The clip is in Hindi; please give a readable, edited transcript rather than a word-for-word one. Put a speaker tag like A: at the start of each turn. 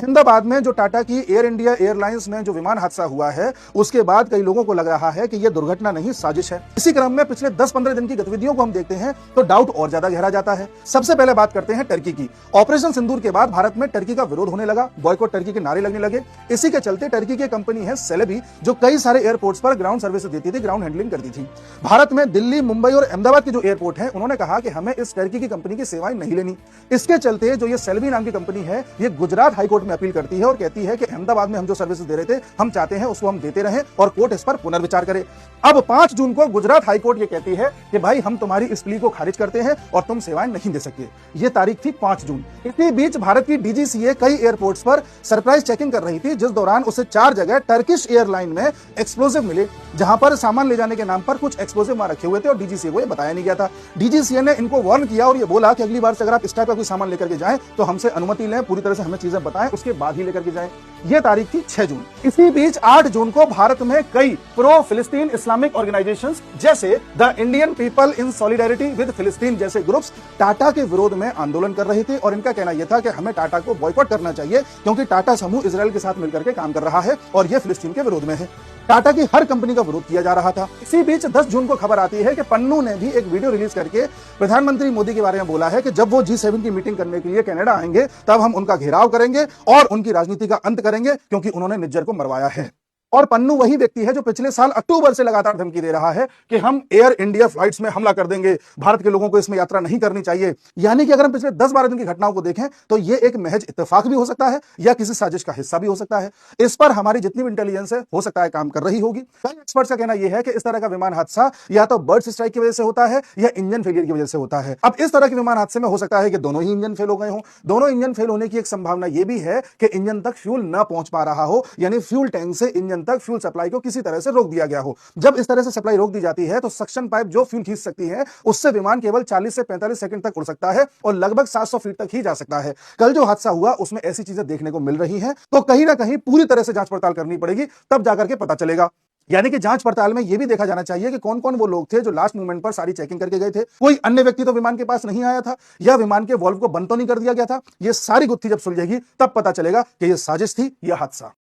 A: अहमदाबाद में जो टाटा की एयर इंडिया एयरलाइंस में जो विमान हादसा हुआ है, उसके बाद कई लोगों को लग रहा है कि यह दुर्घटना नहीं साजिश है। इसी क्रम में पिछले 10-15 दिन की गतिविधियों को हम देखते हैं तो डाउट और ज्यादा गहरा जाता है। सबसे पहले बात करते हैं टर्की की। ऑपरेशन सिंदूर के बाद भारत में टर्की का विरोध होने लगा, बॉयकॉट टर्की के नारे लगने लगे। इसी के चलते टर्की की कंपनी है सेलेबी, जो कई सारे एयरपोर्ट्स पर ग्राउंड सर्विस देती थी, ग्राउंड हैंडलिंग करती थी। भारत में दिल्ली, मुंबई और अहमदाबाद के जो एयरपोर्ट हैं, उन्होंने कहा कि हमें इस टर्की की कंपनी की सेवाएं नहीं लेनी। इसके चलते जो ये सेलेबी नाम की कंपनी है, ये गुजरात हाईकोर्ट में अपील करती है और कहती है कि अहमदाबाद में हम जो सर्विसेज दे रहे थे, हम चाहते हैं उसको हम देते रहें और कोर्ट इस पर पुनर्विचार करे। अब 5 जून को गुजरात हाईकोर्ट ये कहती है कि भाई हम तुम्हारी इस प्ली को खारिज करते हैं और तुम सेवाएं नहीं दे सकते। ये तारीख थी 5 जून। इसी बीच भारत की डीजीसीए कई एयरपोर्ट्स पर सरप्राइज चेकिंग कर रही थी, जिस दौरान उसे 4 जगह टर्किश एयरलाइन में एक्सप्लोजिव मिले, जहां पर सामान ले जाने के नाम पर कुछ एक्सप्लोजिव वहां रखे हुए थे और डीजीसीए को ये बताया नहीं गया था। डीजीसीए ने इनको वार्न किया और ये बोला कि अगली बार से अगर आप इस टाइप का कोई सामान लेकर के जाएं तो हमसे अनुमति लें, पूरी तरह से हमें चीजें बताएं, उसके बाद ही लेकर के जाएं। यह तारीख थी 6 जून। इसी बीच 8 जून को भारत में कई प्रो फिलिस्तीन इस्लामिक ऑर्गेनाइजेशंस जैसे the Indian people in solidarity with फिलिस्तीन जैसे ग्रुप्स टाटा के विरोध में आंदोलन कर रहे थे और इनका कहना यह था कि हमें टाटा को बॉयकॉट करना चाहिए, क्योंकि टाटा समूह इजराइल के साथ मिलकर के काम कर रहा है और यह फिलिस्तीन के विरोध में है। टाटा की हर कंपनी का विरोध किया जा रहा था। इसी बीच 10 जून को खबर आती है कि पन्नू ने भी एक वीडियो रिलीज करके प्रधानमंत्री मोदी के बारे में बोला है कि जब वो G7 की मीटिंग करने के लिए कनाडा आएंगे, तब हम उनका घेराव करेंगे और उनकी राजनीति का अंत करेंगे, क्योंकि उन्होंने निज्जर को मरवाया है। और पन्नू वही व्यक्ति है जो पिछले साल अक्टूबर से लगातार धमकी दे रहा है कि हम एयर इंडिया फ्लाइट्स में हमला कर देंगे, भारत के लोगों को इसमें यात्रा नहीं करनी चाहिए। यानी कि अगर हम पिछले 10-12 दिन की घटनाओं को देखें तो ये एक महज इत्तेफाक भी हो सकता है या किसी साजिश का हिस्सा भी हो सकता है। इस पर हमारी जितनी भी इंटेलिजेंस है, हो सकता है काम कर रही होगी। कई एक्सपर्ट्स का कहना यह है कि इस तरह का विमान हादसा या तो बर्ड स्ट्राइक की वजह से होता है या इंजन फेलियर की वजह से होता है। अब इस तरह के विमान हादसे में हो सकता है कि दोनों ही इंजन फेल हो गए हों। दोनों इंजन फेल होने की एक संभावना यह भी है कि इंजन तक फ्यूल न पहुंच पा रहा हो, यानी फ्यूल टैंक से इंजन तक फ्यूल सप्लाई को किसी तरह से रोक दिया गया हो। जब इस तरह से सप्लाई रोक दी जाती है तो सक्शन पाइप जो फ्यूल खींच सकती है, उससे विमान केवल 40 से 45 सेकंड तक उड़ सकता है और लगभग 700 फीट तक ही जा सकता है। कल जो हादसा हुआ उसमें ऐसी चीजें देखने को मिल रही हैं, तो कहीं ना कहीं पूरी तरह से जांच पड़ताल करनी पड़ेगी, तब जाकर के पता चलेगा। यानी कि जांच पड़ताल में यह भी देखा जाना चाहिए कि कौन कौन वो लोग थे जो लास्ट मोमेंट पर सारी चेकिंग करके गए थे। कोई अन्य व्यक्ति तो विमान के पास नहीं आया था, या विमान के वॉल्व को बंद तो नहीं कर दिया गया था। यह सारी गुत्थी जब सुलझेगी तब पता चलेगा कि यह साजिश थी या हादसा।